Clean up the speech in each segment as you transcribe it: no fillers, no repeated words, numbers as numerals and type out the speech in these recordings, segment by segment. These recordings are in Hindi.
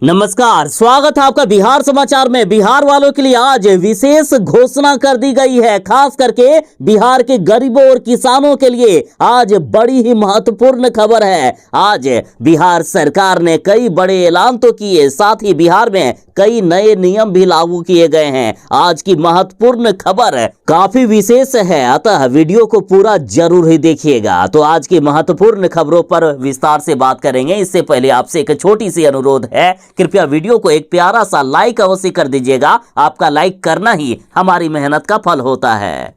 नमस्कार, स्वागत है आपका बिहार समाचार में। बिहार वालों के लिए आज विशेष घोषणा कर दी गई है। खास करके बिहार के गरीबों और किसानों के लिए आज बड़ी ही महत्वपूर्ण खबर है। आज बिहार सरकार ने कई बड़े ऐलान तो किए, साथ ही बिहार में कई नए नियम भी लागू किए गए हैं। आज की महत्वपूर्ण खबर काफी विशेष है, अतः वीडियो को पूरा जरूर ही देखिएगा। तो आज की महत्वपूर्ण खबरों पर विस्तार से बात करेंगे। इससे पहले आपसे एक छोटी सी अनुरोध है, कृपया वीडियो को एक प्यारा सा लाइक अवश्य कर दीजिएगा। आपका लाइक करना ही हमारी मेहनत का फल होता है।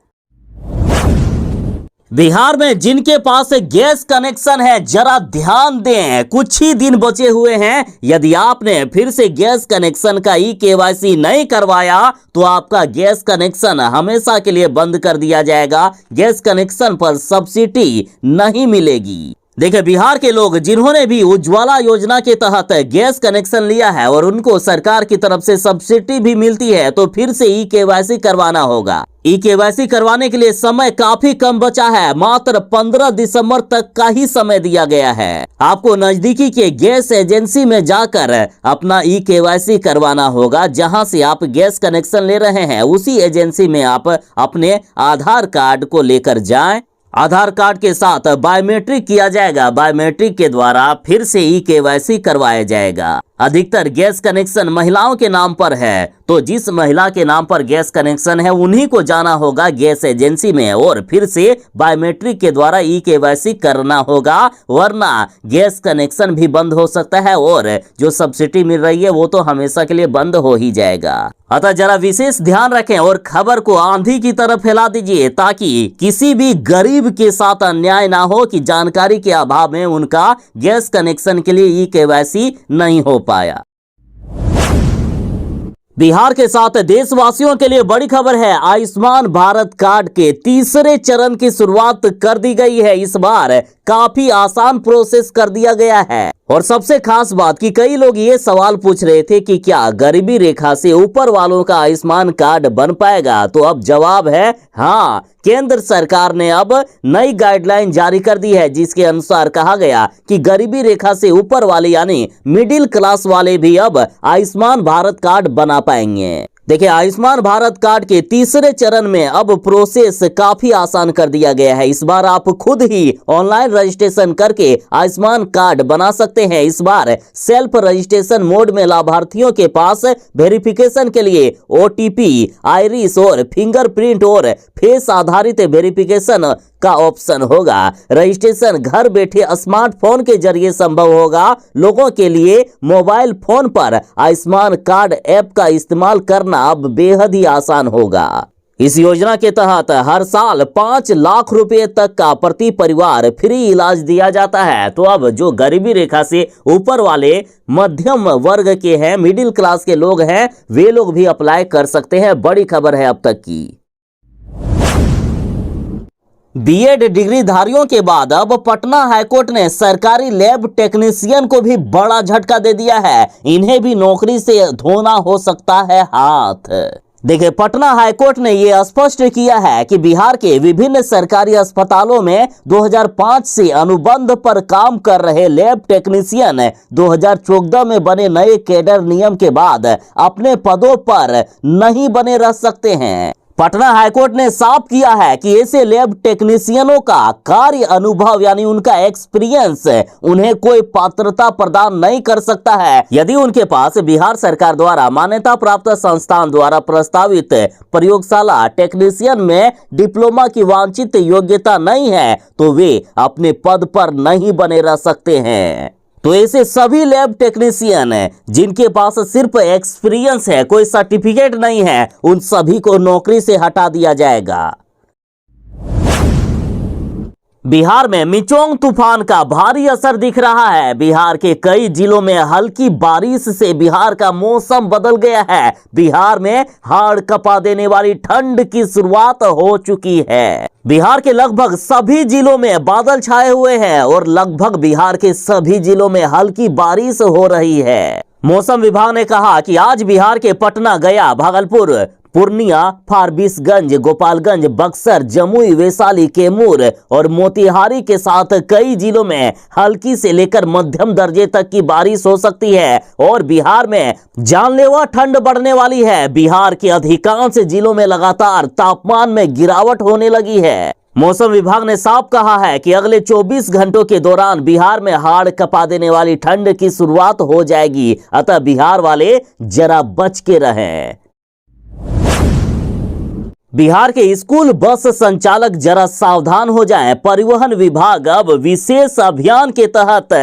बिहार में जिनके पास गैस कनेक्शन है, जरा ध्यान दें, कुछ ही दिन बचे हुए हैं। यदि आपने फिर से गैस कनेक्शन का KYC नहीं करवाया तो आपका गैस कनेक्शन हमेशा के लिए बंद कर दिया जाएगा। गैस कनेक्शन पर सब्सिडी नहीं मिलेगी। देखिए, बिहार के लोग जिन्होंने भी उज्ज्वला योजना के तहत गैस कनेक्शन लिया है और उनको सरकार की तरफ से सब्सिडी भी मिलती है, तो फिर से KYC करवाना होगा। KYC करवाने के लिए समय काफी कम बचा है, मात्र 15 दिसंबर तक का ही समय दिया गया है। आपको नजदीकी के गैस एजेंसी में जाकर अपना KYC करवाना होगा। जहां से आप गैस कनेक्शन ले रहे हैं, उसी एजेंसी में आप अपने आधार कार्ड को लेकर जाएं। आधार कार्ड के साथ बायोमेट्रिक किया जाएगा। बायोमेट्रिक के द्वारा फिर से KYC करवाया जाएगा। अधिकतर गैस कनेक्शन महिलाओं के नाम पर है, तो जिस महिला के नाम पर गैस कनेक्शन है उन्हीं को जाना होगा गैस एजेंसी में और फिर से बायोमेट्रिक के द्वारा KYC करना होगा, वरना गैस कनेक्शन भी बंद हो सकता है और जो सब्सिडी मिल रही है वो तो हमेशा के लिए बंद हो ही जाएगा। अतः जरा विशेष ध्यान रखें और खबर को आंधी की तरफ फैला दीजिए, ताकि किसी भी गरीब के साथ अन्याय ना हो कि जानकारी के अभाव में उनका गैस कनेक्शन के लिए KYC नहीं हो पाया। बिहार के साथ देशवासियों के लिए बड़ी खबर है। आयुष्मान भारत कार्ड के तीसरे चरण की शुरुआत कर दी गई है। इस बार काफी आसान प्रोसेस कर दिया गया है और सबसे खास बात कि कई लोग ये सवाल पूछ रहे थे कि क्या गरीबी रेखा से ऊपर वालों का आयुष्मान कार्ड बन पाएगा, तो अब जवाब है हाँ। केंद्र सरकार ने अब नई गाइडलाइन जारी कर दी है, जिसके अनुसार कहा गया कि गरीबी रेखा से ऊपर वाले यानी मिडिल क्लास वाले भी अब आयुष्मान भारत कार्ड बना पाएंगे। देखिए, आयुष्मान भारत कार्ड के तीसरे चरण में अब प्रोसेस काफी आसान कर दिया गया है। इस बार आप खुद ही ऑनलाइन रजिस्ट्रेशन करके आयुष्मान कार्ड बना सकते हैं। इस बार सेल्फ रजिस्ट्रेशन मोड में लाभार्थियों के पास वेरिफिकेशन के लिए OTP, आइरिस और फिंगरप्रिंट और फेस आधारित वेरिफिकेशन का ऑप्शन होगा। रजिस्ट्रेशन घर बैठे स्मार्टफोन के जरिए संभव होगा। लोगों के लिए मोबाइल फोन पर आयुष्मान कार्ड ऐप का इस्तेमाल करना अब बेहद ही आसान होगा। इस योजना के तहत हर साल 5 लाख रुपए तक का प्रति परिवार फ्री इलाज दिया जाता है। तो अब जो गरीबी रेखा से ऊपर वाले मध्यम वर्ग के हैं, मिडिल क्लास के लोग हैं, वे लोग भी अप्लाई कर सकते हैं। बड़ी खबर है अब तक की। BEd डिग्री धारियों के बाद अब पटना हाईकोर्ट ने सरकारी लैब टेक्नीशियन को भी बड़ा झटका दे दिया है। इन्हें भी नौकरी से धोना हो सकता है हाथ। देखिए, पटना हाईकोर्ट ने यह स्पष्ट किया है कि बिहार के विभिन्न सरकारी अस्पतालों में 2005 से अनुबंध पर काम कर रहे लैब टेक्नीशियन 2014 में बने नए कैडर नियम के बाद अपने पदों पर नहीं बने रह सकते हैं। पटना हाईकोर्ट ने साफ किया है कि ऐसे लैब टेक्नीशियनों का कार्य अनुभव यानी उनका एक्सपीरियंस उन्हें कोई पात्रता प्रदान नहीं कर सकता है। यदि उनके पास बिहार सरकार द्वारा मान्यता प्राप्त संस्थान द्वारा प्रस्तावित प्रयोगशाला टेक्नीशियन में डिप्लोमा की वांछित योग्यता नहीं है, तो वे अपने पद पर नहीं बने रह सकते हैं। तो ऐसे सभी लैब टेक्नीशियन जिनके पास सिर्फ एक्सपीरियंस है, कोई सर्टिफिकेट नहीं है, उन सभी को नौकरी से हटा दिया जाएगा। बिहार में मिचोंग तूफान का भारी असर दिख रहा है। बिहार के कई जिलों में हल्की बारिश से बिहार का मौसम बदल गया है। बिहार में हाड़ कपा देने वाली ठंड की शुरुआत हो चुकी है। बिहार के लगभग सभी जिलों में बादल छाए हुए हैं और लगभग बिहार के सभी जिलों में हल्की बारिश हो रही है। मौसम विभाग ने कहा कि आज बिहार के पटना, गया, भागलपुर, पूर्णिया, फारबिसगंज, गोपालगंज, बक्सर, जमुई, वैशाली, कैमूर और मोतिहारी के साथ कई जिलों में हल्की से लेकर मध्यम दर्जे तक की बारिश हो सकती है और बिहार में जानलेवा ठंड बढ़ने वाली है। बिहार के अधिकांश जिलों में लगातार तापमान में गिरावट होने लगी है। मौसम विभाग ने साफ कहा है कि अगले 24 घंटों के दौरान बिहार में हाड़ कपा देने वाली ठंड की शुरुआत हो जाएगी, अतः बिहार वाले जरा बच के रहें। बिहार के स्कूल बस संचालक जरा सावधान हो जाएं। परिवहन विभाग अब विशेष अभियान के तहत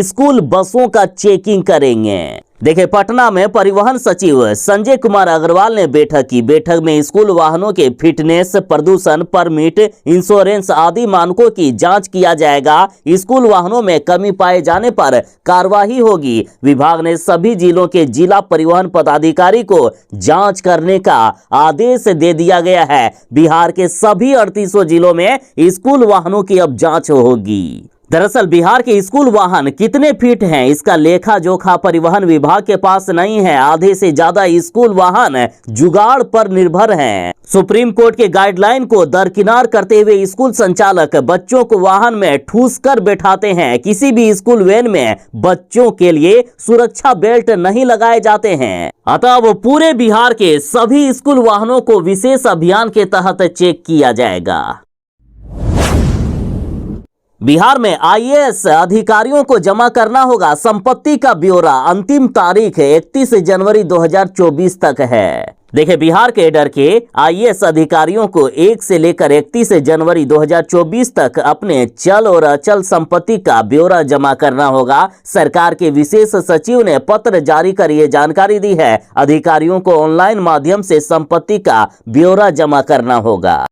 स्कूल बसों का चेकिंग करेंगे। देखिए, पटना में परिवहन सचिव संजय कुमार अग्रवाल ने बैठक की। बैठक में स्कूल वाहनों के फिटनेस, प्रदूषण परमिट, इंश्योरेंस आदि मानकों की जांच किया जाएगा। स्कूल वाहनों में कमी पाए जाने पर कार्रवाई होगी। विभाग ने सभी जिलों के जिला परिवहन पदाधिकारी को जांच करने का आदेश दे दिया गया है। बिहार के सभी 38 जिलों में स्कूल वाहनों की अब जांच होगी। दरअसल बिहार के स्कूल वाहन कितने फीट हैं, इसका लेखा जोखा परिवहन विभाग के पास नहीं है। आधे से ज्यादा स्कूल वाहन जुगाड़ पर निर्भर हैं। सुप्रीम कोर्ट के गाइडलाइन को दरकिनार करते हुए स्कूल संचालक बच्चों को वाहन में ठूस कर बैठाते हैं। किसी भी स्कूल वैन में बच्चों के लिए सुरक्षा बेल्ट नहीं लगाए जाते हैं। अतः अब पूरे बिहार के सभी स्कूल वाहनों को विशेष अभियान के तहत चेक किया जाएगा। बिहार में आईएएस अधिकारियों को जमा करना होगा संपत्ति का ब्यौरा। अंतिम तारीख 31 जनवरी 2024 तक है। देखिए, बिहार कैडर के आईएएस अधिकारियों को 1 से लेकर 31 जनवरी 2024 तक अपने चल और अचल संपत्ति का ब्यौरा जमा करना होगा। सरकार के विशेष सचिव ने पत्र जारी कर ये जानकारी दी है। अधिकारियों को ऑनलाइन माध्यम से संपत्ति का ब्यौरा जमा करना होगा।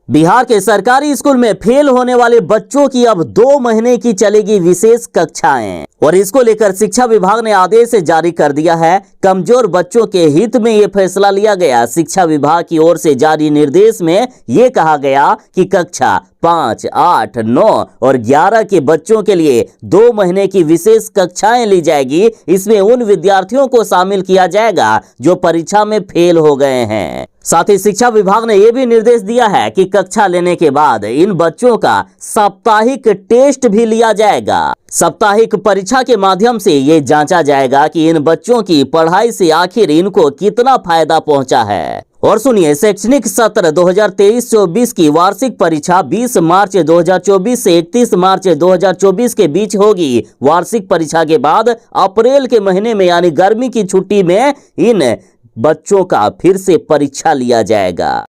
बिहार के सरकारी स्कूल में फेल होने वाले बच्चों की अब 2 महीने की चलेगी विशेष कक्षाएं और इसको लेकर शिक्षा विभाग ने आदेश जारी कर दिया है। कमजोर बच्चों के हित में ये फैसला लिया गया। शिक्षा विभाग की ओर से जारी निर्देश में ये कहा गया कि कक्षा 5, 8, 9 और 11 के बच्चों के लिए 2 महीने की विशेष कक्षाएं ली जाएगी। इसमें उन विद्यार्थियों को शामिल किया जाएगा जो परीक्षा में फेल हो गए हैं। साथ ही शिक्षा विभाग ने यह भी निर्देश दिया है कि कक्षा लेने के बाद इन बच्चों का साप्ताहिक टेस्ट भी लिया जाएगा। साप्ताहिक परीक्षा के माध्यम से ये जांचा जाएगा कि इन बच्चों की पढ़ाई से आखिर इनको कितना फायदा पहुंचा है। और सुनिए, शैक्षणिक सत्र 2023-24 की वार्षिक परीक्षा 20 मार्च 2024 से 31 मार्च 2024 के बीच होगी। वार्षिक परीक्षा के बाद अप्रैल के महीने में यानी गर्मी की छुट्टी में इन बच्चों का फिर से परीक्षा लिया जाएगा।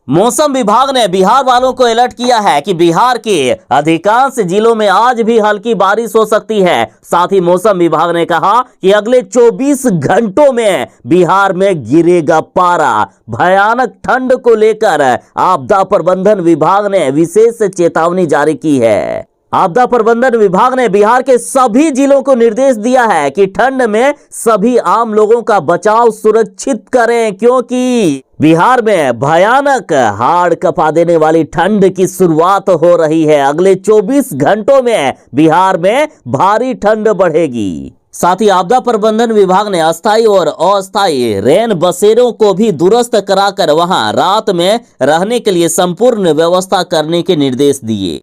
मौसम विभाग ने बिहार वालों को अलर्ट किया है कि बिहार के अधिकांश जिलों में आज भी हल्की बारिश हो सकती है। साथ ही मौसम विभाग ने कहा कि अगले 24 घंटों में बिहार में गिरेगा पारा। भयानक ठंड को लेकर आपदा प्रबंधन विभाग ने विशेष चेतावनी जारी की है। आपदा प्रबंधन विभाग ने बिहार के सभी जिलों को निर्देश दिया है कि ठंड में सभी आम लोगों का बचाव सुरक्षित करें, क्योंकि बिहार में भयानक हाड़ कपा देने वाली ठंड की शुरुआत हो रही है। अगले 24 घंटों में बिहार में भारी ठंड बढ़ेगी। साथ ही आपदा प्रबंधन विभाग ने अस्थायी और अस्थायी रैन बसेरों को भी दुरुस्त कराकर वहां रात में रहने के लिए संपूर्ण व्यवस्था करने के निर्देश दिए।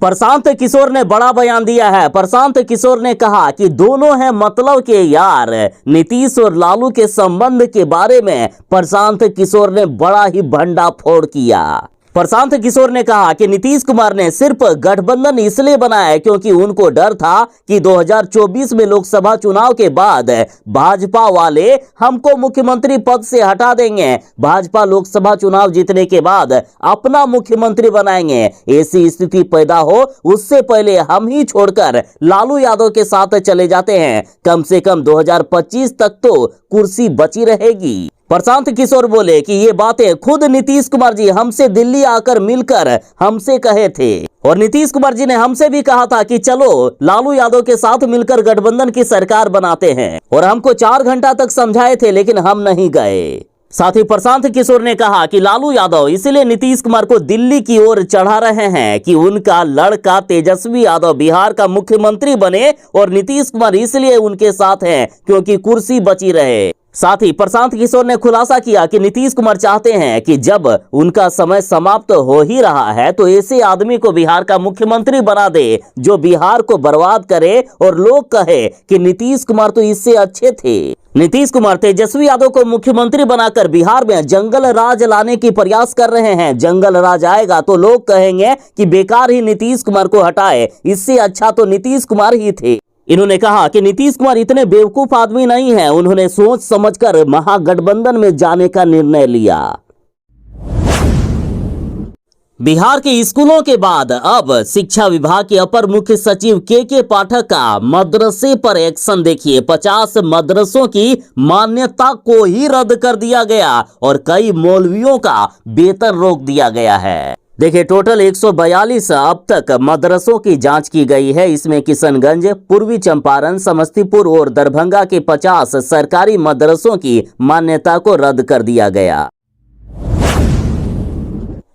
प्रशांत किशोर ने बड़ा बयान दिया है। प्रशांत किशोर ने कहा कि दोनों हैं मतलब के यार। नीतीश और लालू के संबंध के बारे में प्रशांत किशोर ने बड़ा ही भंडाफोड़ किया। प्रशांत किशोर ने कहा कि नीतीश कुमार ने सिर्फ गठबंधन इसलिए बनाया क्योंकि उनको डर था कि 2024 में लोकसभा चुनाव के बाद भाजपा वाले हमको मुख्यमंत्री पद से हटा देंगे। भाजपा लोकसभा चुनाव जीतने के बाद अपना मुख्यमंत्री बनाएंगे। ऐसी स्थिति पैदा हो उससे पहले हम ही छोड़कर लालू यादव के साथ चले जाते हैं। कम से कम 2025 तक तो कुर्सी बची रहेगी। प्रशांत किशोर बोले कि ये बातें खुद नीतीश कुमार जी हमसे दिल्ली आकर मिलकर हमसे कहे थे और नीतीश कुमार जी ने हमसे भी कहा था कि चलो लालू यादव के साथ मिलकर गठबंधन की सरकार बनाते हैं और हमको 4 घंटा तक समझाए थे लेकिन हम नहीं गए। साथ ही प्रशांत किशोर ने कहा कि लालू यादव इसलिए नीतीश कुमार को दिल्ली की ओर चढ़ा रहे हैं कि उनका लड़का तेजस्वी यादव बिहार का मुख्यमंत्री बने और नीतीश कुमार इसलिए उनके साथ हैं क्योंकि कुर्सी बची रहे। साथ ही प्रशांत किशोर ने खुलासा किया कि नीतीश कुमार चाहते हैं कि जब उनका समय समाप्त हो ही रहा है तो ऐसे आदमी को बिहार का मुख्यमंत्री बना दे जो बिहार को बर्बाद करे और लोग कहे कि नीतीश कुमार तो इससे अच्छे थे। नीतीश कुमार तेजस्वी यादव को मुख्यमंत्री बनाकर बिहार में जंगल राज लाने की प्रयास कर रहे हैं। जंगल राज आएगा तो लोग कहेंगे कि बेकार ही नीतीश कुमार को हटाए, इससे अच्छा तो नीतीश कुमार ही थे। इन्होंने कहा कि नीतीश कुमार इतने बेवकूफ आदमी नहीं है, उन्होंने सोच समझकर महागठबंधन में जाने का निर्णय लिया। बिहार के स्कूलों के बाद अब शिक्षा विभाग के अपर मुख्य सचिव के पाठक का मदरसे पर एक्शन देखिए। 50 मदरसों की मान्यता को ही रद्द कर दिया गया और कई मौलवियों का वेतन रोक दिया गया है। देखिए टोटल 142 अब तक मदरसों की जांच की गई है। इसमें किशनगंज, पूर्वी चंपारण, समस्तीपुर और दरभंगा के 50 सरकारी मदरसों की मान्यता को रद्द कर दिया गया।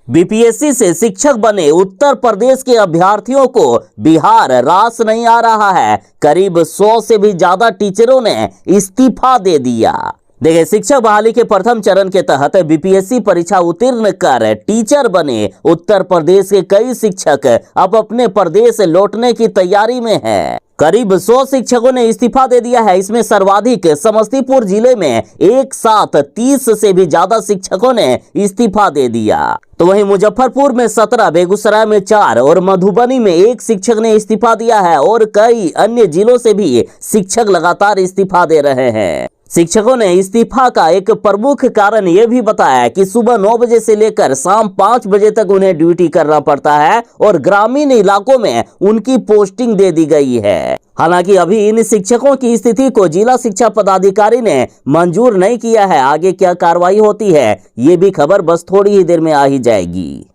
बीपीएससी से शिक्षक बने उत्तर प्रदेश के अभ्यर्थियों को बिहार रास नहीं आ रहा है। करीब 100 से भी ज्यादा टीचरों ने इस्तीफा दे दिया। देखिए शिक्षक बहाली के प्रथम चरण के तहत बीपीएससी परीक्षा उत्तीर्ण कर टीचर बने उत्तर प्रदेश के कई शिक्षक अब अपने प्रदेश लौटने की तैयारी में हैं। करीब 100 शिक्षकों ने इस्तीफा दे दिया है। इसमें सर्वाधिक समस्तीपुर जिले में एक साथ 30 से भी ज्यादा शिक्षकों ने इस्तीफा दे दिया। तो वहीं मुजफ्फरपुर में 17, बेगूसराय में 4 और मधुबनी में 1 शिक्षक ने इस्तीफा दिया है और कई अन्य जिलों से भी शिक्षक लगातार इस्तीफा दे रहे हैं। शिक्षकों ने इस्तीफा का एक प्रमुख कारण यह भी बताया कि सुबह 9 बजे से लेकर शाम 5 बजे तक उन्हें ड्यूटी करना पड़ता है और ग्रामीण इलाकों में उनकी पोस्टिंग दे दी गई है। हालांकि अभी इन शिक्षकों की स्थिति को जिला शिक्षा पदाधिकारी ने मंजूर नहीं किया है। आगे क्या कार्रवाई होती है ये भी खबर बस थोड़ी ही देर में आ ही जाएगी।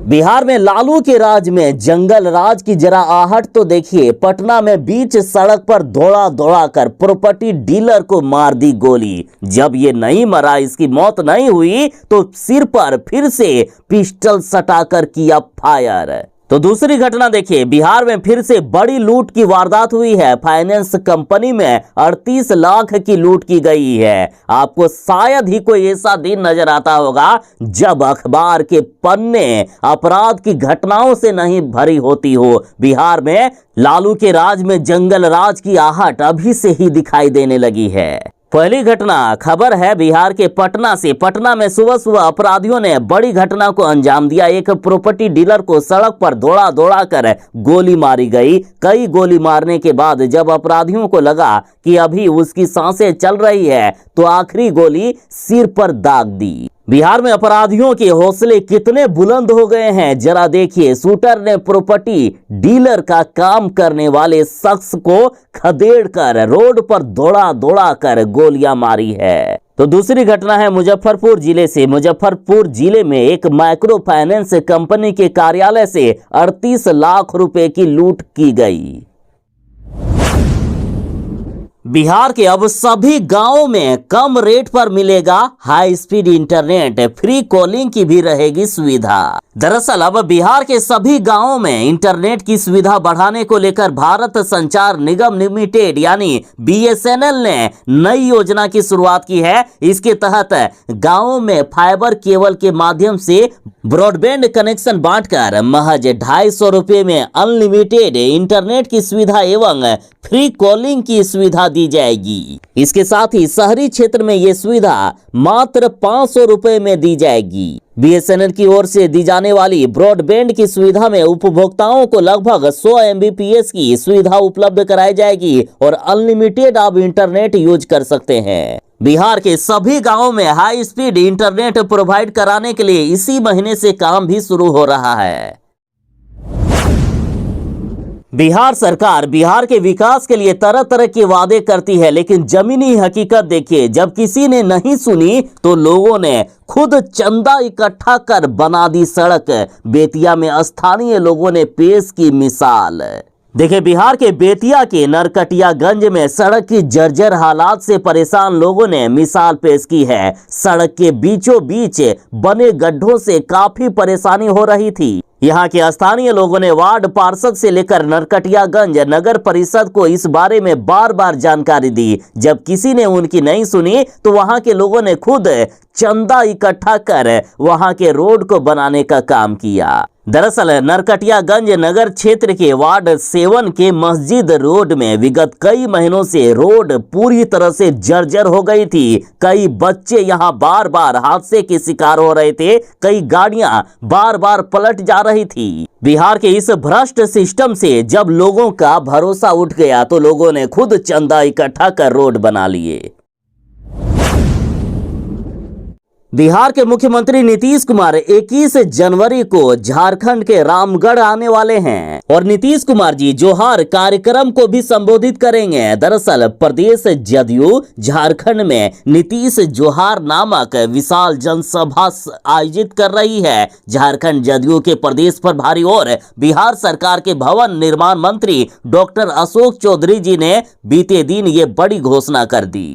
बिहार में लालू के राज में जंगल राज की जरा आहट तो देखिए। पटना में बीच सड़क पर दौड़ा दौड़ा कर प्रॉपर्टी डीलर को मार दी गोली। जब ये नहीं मरा, इसकी मौत नहीं हुई तो सिर पर फिर से पिस्टल सटाकर किया फायर। तो दूसरी घटना देखिए, बिहार में फिर से बड़ी लूट की वारदात हुई है। फाइनेंस कंपनी में 38 लाख की लूट की गई है। आपको शायद ही कोई ऐसा दिन नजर आता होगा जब अखबार के पन्ने अपराध की घटनाओं से नहीं भरी होती हो। बिहार में लालू के राज में जंगल राज की आहट अभी से ही दिखाई देने लगी है। पहली घटना खबर है बिहार के पटना से। पटना में सुबह सुबह अपराधियों ने बड़ी घटना को अंजाम दिया। एक प्रॉपर्टी डीलर को सड़क पर दौड़ा दौड़ा कर गोली मारी गई। कई गोली मारने के बाद जब अपराधियों को लगा कि अभी उसकी सांसें चल रही है तो आखिरी गोली सिर पर दाग दी। बिहार में अपराधियों के हौसले कितने बुलंद हो गए हैं जरा देखिए। शूटर ने प्रॉपर्टी डीलर का काम करने वाले शख्स को खदेड़कर रोड पर दौड़ा दौड़ा कर गोलियां मारी है। तो दूसरी घटना है मुजफ्फरपुर जिले से। मुजफ्फरपुर जिले में एक माइक्रो फाइनेंस कंपनी के कार्यालय से 38 लाख रुपए की लूट की गई। बिहार के अब सभी गांवों में कम रेट पर मिलेगा high speed internet. Free calling की भी रहेगी सुविधा। दरअसल अब बिहार के सभी गांवों में इंटरनेट की सुविधा बढ़ाने को लेकर भारत संचार निगम लिमिटेड यानी बीएसएनएल ने नई योजना की शुरुआत की है। इसके तहत गांवों में फाइबर केबल के माध्यम से ब्रॉडबैंड कनेक्शन बांटकर महज 250 रुपए में अनलिमिटेड इंटरनेट की सुविधा एवं फ्री कॉलिंग की सुविधा दी जाएगी। इसके साथ ही शहरी क्षेत्र में ये सुविधा मात्र 500 रुपए में दी जाएगी। बीएसएनएल की ओर से दी जाने वाली ब्रॉडबैंड की सुविधा में उपभोक्ताओं को लगभग 100 एमबीपीएस की सुविधा उपलब्ध कराई जाएगी और अनलिमिटेड आप इंटरनेट यूज कर सकते हैं। बिहार के सभी गांवों में हाई स्पीड इंटरनेट प्रोवाइड कराने के लिए इसी महीने से काम भी शुरू हो रहा है। बिहार सरकार बिहार के विकास के लिए तरह तरह के वादे करती है, लेकिन जमीनी हकीकत देखिए। जब किसी ने नहीं सुनी तो लोगों ने खुद चंदा इकट्ठा कर बना दी सड़क। बेतिया में स्थानीय लोगों ने पेश की मिसाल। देखिए, बिहार के बेतिया के नरकटियागंज में सड़क की जर्जर हालात से परेशान लोगों ने मिसाल पेश की है। सड़क के बीचों बीच बने गड्ढों से काफी परेशानी हो रही थी। यहाँ के स्थानीय लोगों ने वार्ड पार्षद से लेकर नरकटियागंज नगर परिषद को इस बारे में बार बार जानकारी दी। जब किसी ने उनकी नहीं सुनी तो वहाँ के लोगों ने खुद चंदा इकट्ठा कर वहाँ के रोड को बनाने का काम किया। दरअसल नरकटियागंज नगर क्षेत्र के वार्ड 7 के मस्जिद रोड में विगत कई महीनों से रोड पूरी तरह से जर्जर हो गई थी। कई बच्चे यहां बार बार हादसे के शिकार हो रहे थे। कई गाड़ियां बार बार पलट जा रही थी। बिहार के इस भ्रष्ट सिस्टम से जब लोगों का भरोसा उठ गया तो लोगों ने खुद चंदा इकट्ठा कर रोड बना लिए। बिहार के मुख्यमंत्री नीतीश कुमार 21 जनवरी को झारखंड के रामगढ़ आने वाले हैं और नीतीश कुमार जी जोहार कार्यक्रम को भी संबोधित करेंगे। दरअसल प्रदेश जदयू झारखंड में नीतीश जोहार नामक विशाल जनसभा आयोजित कर रही है। झारखंड जदयू के प्रदेश प्रभारी और बिहार सरकार के भवन निर्माण मंत्री डॉक्टर अशोक चौधरी जी ने बीते दिन ये बड़ी घोषणा कर दी।